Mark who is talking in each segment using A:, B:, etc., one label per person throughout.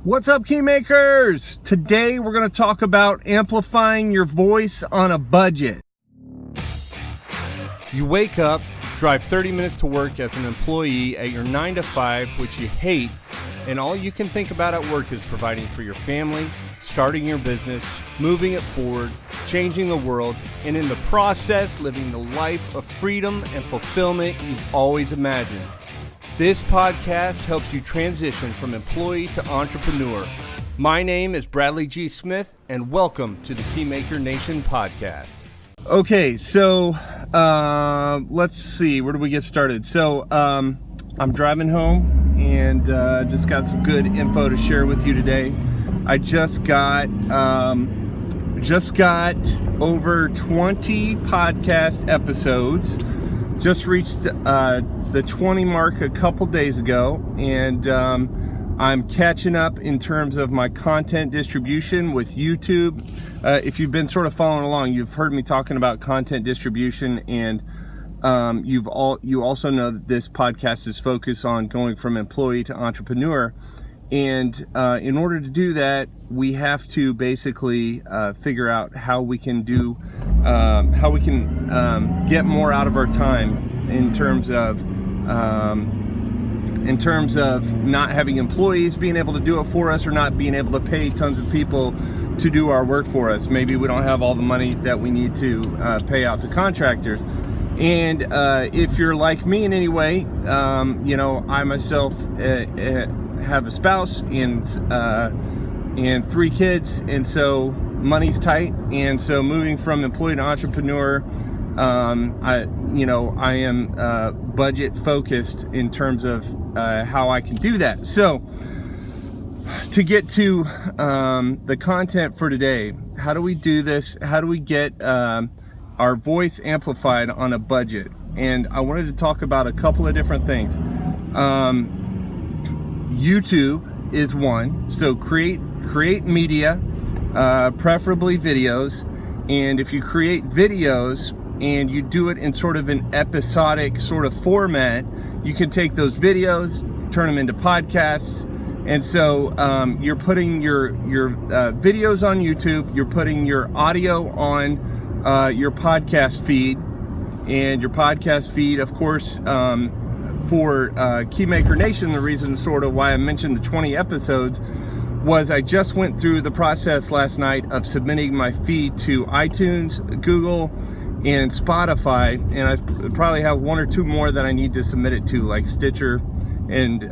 A: What's up, Keymakers? Today we're going to talk about amplifying your voice on a budget. You wake up, drive 30 minutes to work as an employee at your 9 to 5, which you hate, and all you can think about at work is providing for your family, starting your business, moving it forward, changing the world, and in the process, living the life of freedom and fulfillment you've always imagined. This podcast helps you transition from employee to entrepreneur. My name is Bradley G. Smith, and welcome to the Keymaker Nation podcast. Okay, so let's see, where do we get started? So I'm driving home and just got some good info to share with you today. I just got over 20 podcast episodes. Just reached the 20 mark a couple days ago, and I'm catching up in terms of my content distribution with YouTube. If you've been sort of following along, you've heard me talking about content distribution, and you also know that this podcast is focused on going from employee to entrepreneur. And in order to do that, we have to basically figure out how we can get more out of our time in terms of not having employees being able to do it for us, or not being able to pay tons of people to do our work for us. Maybe we don't have all the money that we need to pay out to contractors. And if you're like me in any way, I myself have a spouse and 3 kids, and so money's tight. And so moving from employee to entrepreneur, I am budget focused in terms of how I can do that. So to get to the content for today, how do we do this? How do we get our voice amplified on a budget? And I wanted to talk about a couple of different things. YouTube is one. So create media, preferably videos. And if you create videos and you do it in sort of an episodic sort of format, you can take those videos, turn them into podcasts. And so you're putting your videos on YouTube, you're putting your audio on your podcast feed. And your podcast feed, of course, for Keymaker Nation, the reason sort of why I mentioned the 20 episodes was I just went through the process last night of submitting my feed to iTunes, Google, and Spotify, and I probably have 1 or 2 more that I need to submit it to, like Stitcher, and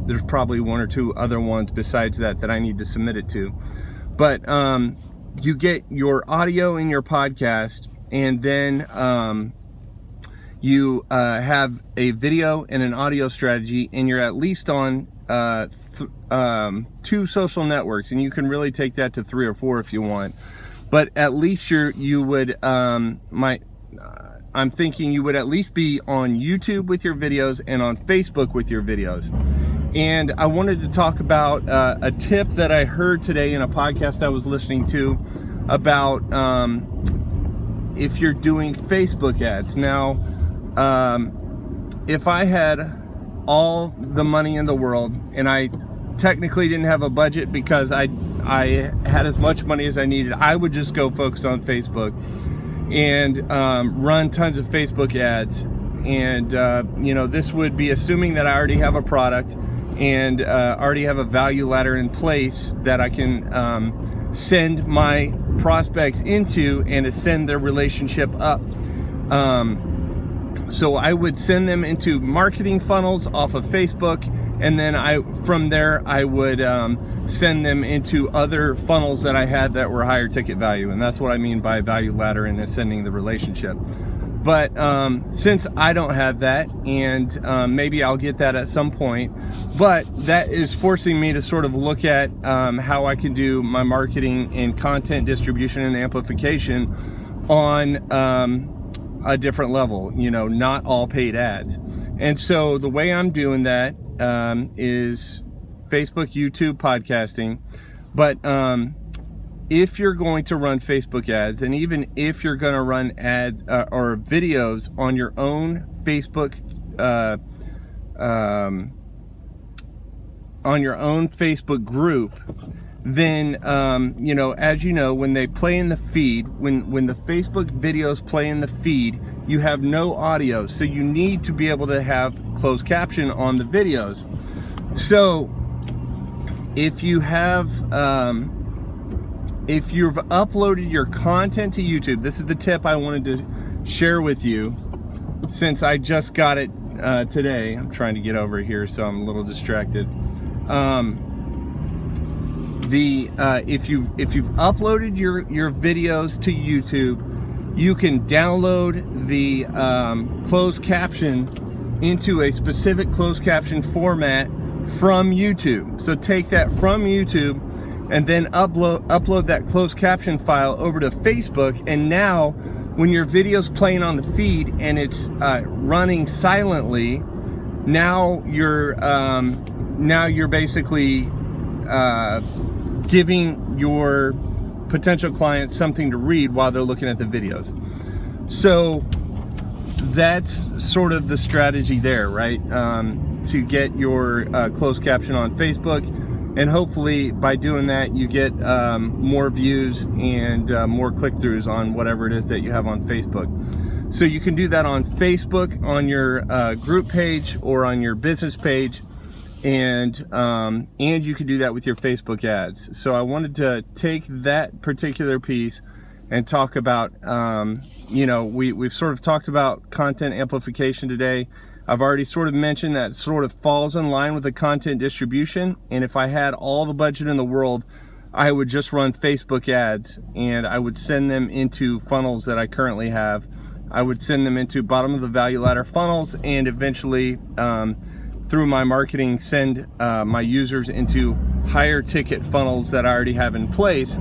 A: there's probably 1 or 2 other ones besides that I need to submit it to. But you get your audio in your podcast, and then you have a video and an audio strategy, and you're at least on 2 social networks, and you can really take that to 3 or 4 if you want. But at least I'm thinking you would at least be on YouTube with your videos and on Facebook with your videos. And I wanted to talk about a tip that I heard today in a podcast I was listening to about if you're doing Facebook ads. Now, if I had all the money in the world, and I technically didn't have a budget because I had as much money as I needed, I would just go focus on Facebook and run tons of Facebook ads. And this would be assuming that I already have a product and already have a value ladder in place that I can send my prospects into and ascend their relationship up. So I would send them into marketing funnels off of Facebook, and then from there I would send them into other funnels that I had that were higher ticket value, and that's what I mean by value ladder and ascending the relationship. But since I don't have that, and maybe I'll get that at some point, but that is forcing me to sort of look at how I can do my marketing and content distribution and amplification on a different level, not all paid ads. And so the way I'm doing that is Facebook, YouTube, podcasting. But if you're going to run Facebook ads, and even if you're going to run ads or videos on your own Facebook on your own Facebook group, then as you know, when they play in the feed, when the Facebook videos play in the feed, you have no audio, so you need to be able to have closed caption on the videos. So if you have if you've uploaded your content to YouTube, this is the tip I wanted to share with you, since I just got it today. I'm trying to get over here, so I'm a little distracted. If you've uploaded your videos to YouTube, you can download the closed caption into a specific closed caption format from YouTube. So take that from YouTube and then upload that closed caption file over to Facebook, and now when your video's playing on the feed and it's running silently, now you're basically giving your potential clients something to read while they're looking at the videos. So that's sort of the strategy there, right? To get your closed caption on Facebook, and hopefully by doing that you get more views and more click-throughs on whatever it is that you have on Facebook. So you can do that on Facebook, on your group page, or on your business page, and you can do that with your Facebook ads. So I wanted to take that particular piece and talk about, we've sort of talked about content amplification today. I've already sort of mentioned that sort of falls in line with the content distribution, and if I had all the budget in the world, I would just run Facebook ads, and I would send them into funnels that I currently have. I would send them into bottom of the value ladder funnels, and eventually through my marketing send my users into higher ticket funnels that I already have in place.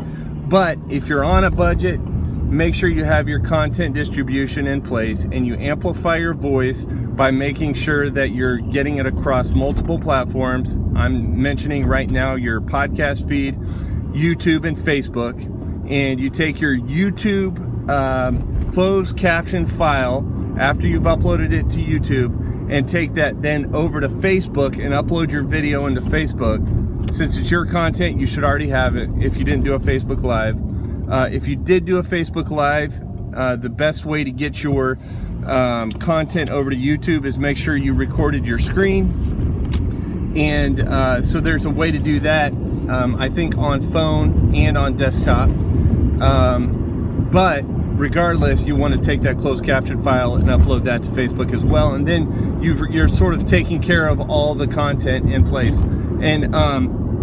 A: But if you're on a budget, make sure you have your content distribution in place, and you amplify your voice by making sure that you're getting it across multiple platforms. I'm mentioning right now your podcast feed, YouTube, and Facebook. And you take your YouTube closed caption file after you've uploaded it to YouTube, and take that then over to Facebook and upload your video into Facebook. Since it's your content, you should already have it if you didn't do a Facebook Live. If you did do a Facebook Live, the best way to get your content over to YouTube is make sure you recorded your screen. And so there's a way to do that, I think on phone and on desktop. But regardless, you want to take that closed caption file and upload that to Facebook as well, and then you're sort of taking care of all the content in place. And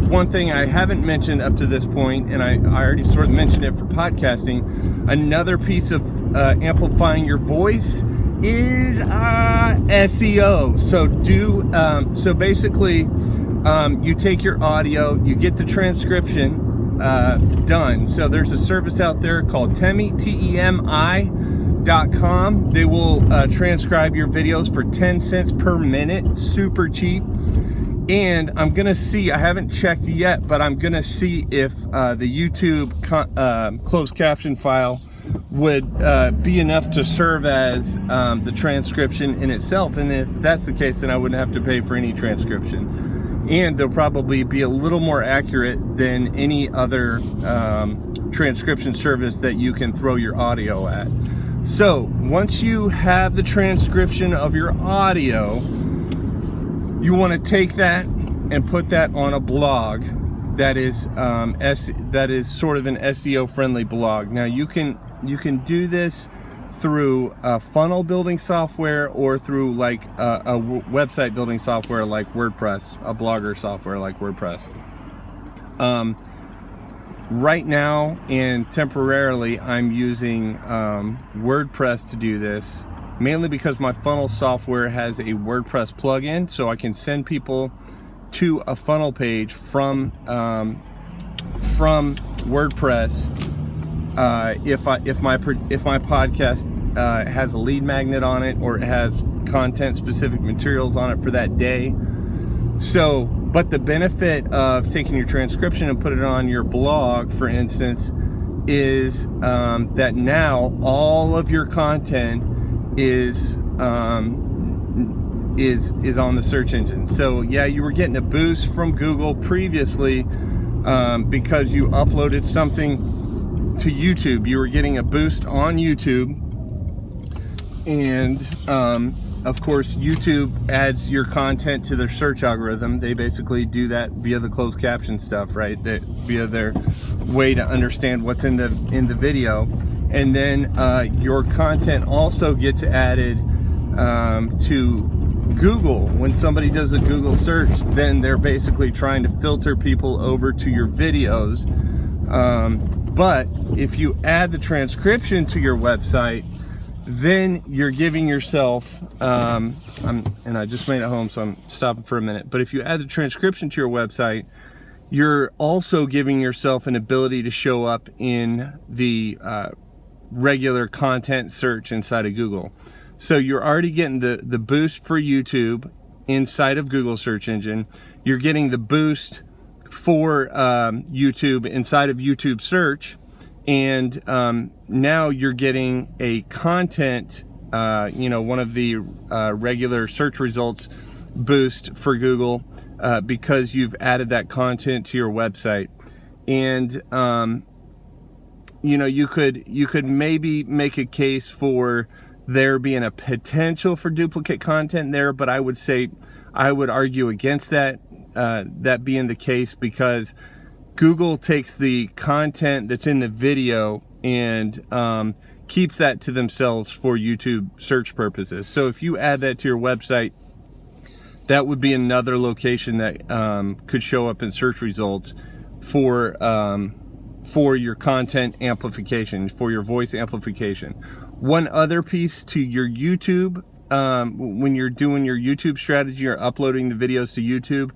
A: one thing I haven't mentioned up to this point, and I already sort of mentioned it for podcasting, another piece of amplifying your voice is SEO. So basically you take your audio, you get the transcription done. So there's a service out there called Temi.com. They will transcribe your videos for 10 cents per minute, super cheap. And I'm gonna see, I haven't checked yet, but I'm gonna see if the YouTube closed caption file would be enough to serve as the transcription in itself. And if that's the case, then I wouldn't have to pay for any transcription. And they'll probably be a little more accurate than any other transcription service that you can throw your audio at. So once you have the transcription of your audio, you want to take that and put that on a blog that is sort of an SEO friendly blog. Now you can do this through a funnel building software, or through like a website building software like WordPress, a blogger software like WordPress. Right now and temporarily I'm using WordPress to do this, mainly because my funnel software has a WordPress plugin, so I can send people to a funnel page from WordPress if my podcast has a lead magnet on it, or it has content specific materials on it for that day. So, but the benefit of taking your transcription and put it on your blog, for instance, is that now all of your content is is on the search engine. So yeah, you were getting a boost from Google previously because you uploaded something to YouTube. You were getting a boost on YouTube, and of course YouTube adds your content to their search algorithm. They basically do that via the closed caption stuff, right? Via their way to understand what's in the video. And then your content also gets added to Google. When somebody does a Google search, then they're basically trying to filter people over to your videos. But if you add the transcription to your website, then you're giving yourself, and I just made it home, so I'm stopping for a minute. But if you add the transcription to your website, you're also giving yourself an ability to show up in the regular content search inside of Google. So you're already getting the boost for YouTube inside of Google search engine. You're getting the boost for YouTube inside of YouTube search. And now you're getting a content, one of the regular search results boost for Google because you've added that content to your website. And you could maybe make a case for there being a potential for duplicate content there, but I would argue against that being the case, because Google takes the content that's in the video and keeps that to themselves for YouTube search purposes. So if you add that to your website, that would be another location that could show up in search results for your content amplification, for your voice amplification. One other piece to your YouTube, when you're doing your YouTube strategy or uploading the videos to YouTube,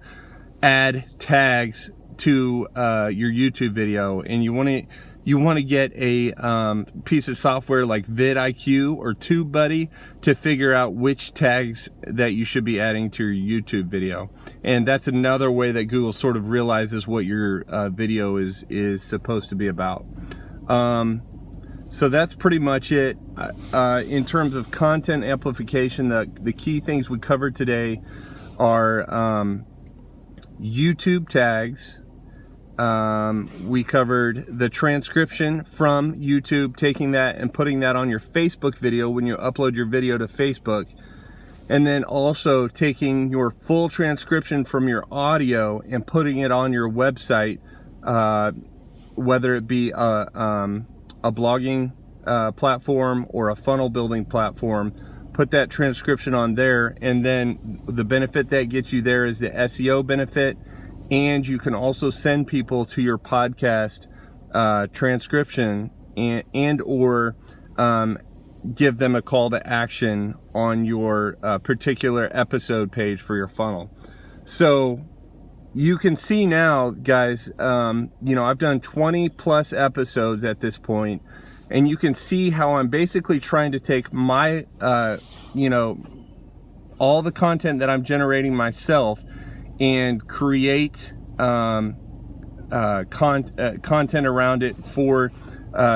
A: add tags to your YouTube video. And you want to get a piece of software like vidIQ or TubeBuddy to figure out which tags that you should be adding to your YouTube video. And that's another way that Google sort of realizes what your video is supposed to be about. So that's pretty much it. In terms of content amplification, the key things we covered today are YouTube tags. We covered the transcription from YouTube, taking that and putting that on your Facebook video when you upload your video to Facebook. And then also taking your full transcription from your audio and putting it on your website, whether it be a blogging platform or a funnel building platform. Put that transcription on there, and then the benefit that gets you there is the SEO benefit. And you can also send people to your podcast transcription and or give them a call to action on your particular episode page for your funnel. So you can see now, guys, I've done 20 plus episodes at this point, and you can see how I'm basically trying to take my, all the content that I'm generating myself and create content around it for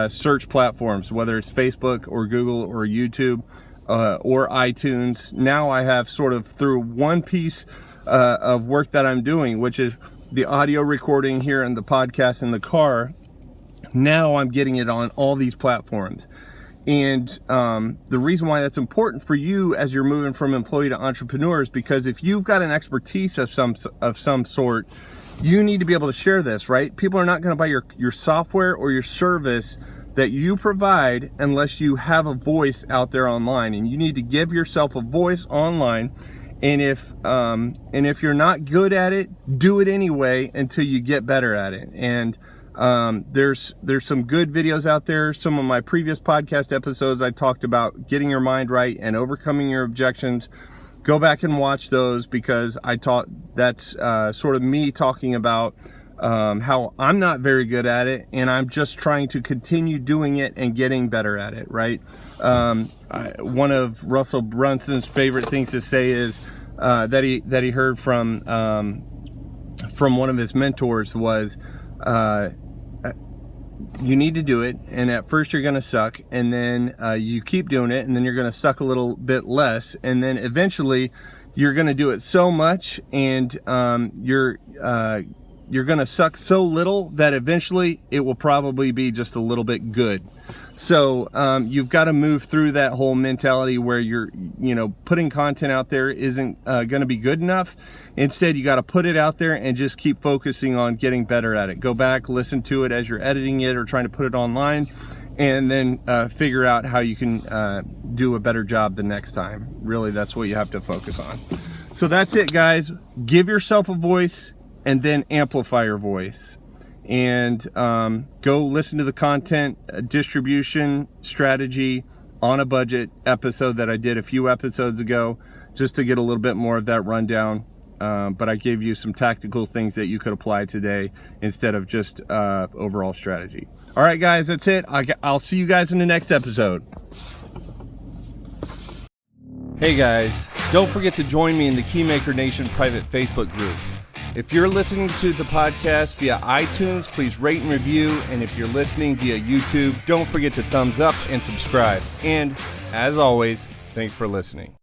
A: search platforms, whether it's Facebook or Google or YouTube or iTunes. Now I have sort of, through one piece of work that I'm doing, which is the audio recording here and the podcast in the car, now I'm getting it on all these platforms. And the reason why that's important for you as you're moving from employee to entrepreneur is because if you've got an expertise of some sort, you need to be able to share this, right? People are not going to buy your software or your service that you provide unless you have a voice out there online, and you need to give yourself a voice online. And if you're not good at it, do it anyway until you get better at it. And there's some good videos out there. Some of my previous podcast episodes, I talked about getting your mind right and overcoming your objections. Go back and watch those, because that's sort of me talking about how I'm not very good at it, and I'm just trying to continue doing it and getting better at it, right? One of Russell Brunson's favorite things to say is that he heard from one of his mentors was, you need to do it, and at first you're going to suck, and then you keep doing it, and then you're going to suck a little bit less, and then eventually you're going to do it so much, and you're going to suck so little that eventually it will probably be just a little bit good. So you've got to move through that whole mentality where you're, putting content out there isn't going to be good enough. Instead, you got to put it out there and just keep focusing on getting better at it. Go back, listen to it as you're editing it or trying to put it online, and then figure out how you can do a better job the next time. Really, that's what you have to focus on. So that's it, guys. Give yourself a voice and then amplify your voice. And go listen to the content distribution strategy on a budget episode that I did a few episodes ago, just to get a little bit more of that rundown. But I gave you some tactical things that you could apply today instead of just overall strategy. All right, guys, that's it. I'll see you guys in the next episode. Hey, guys, don't forget to join me in the Keymaker Nation private Facebook group. If you're listening to the podcast via iTunes, please rate and review. And if you're listening via YouTube, don't forget to thumbs up and subscribe. And as always, thanks for listening.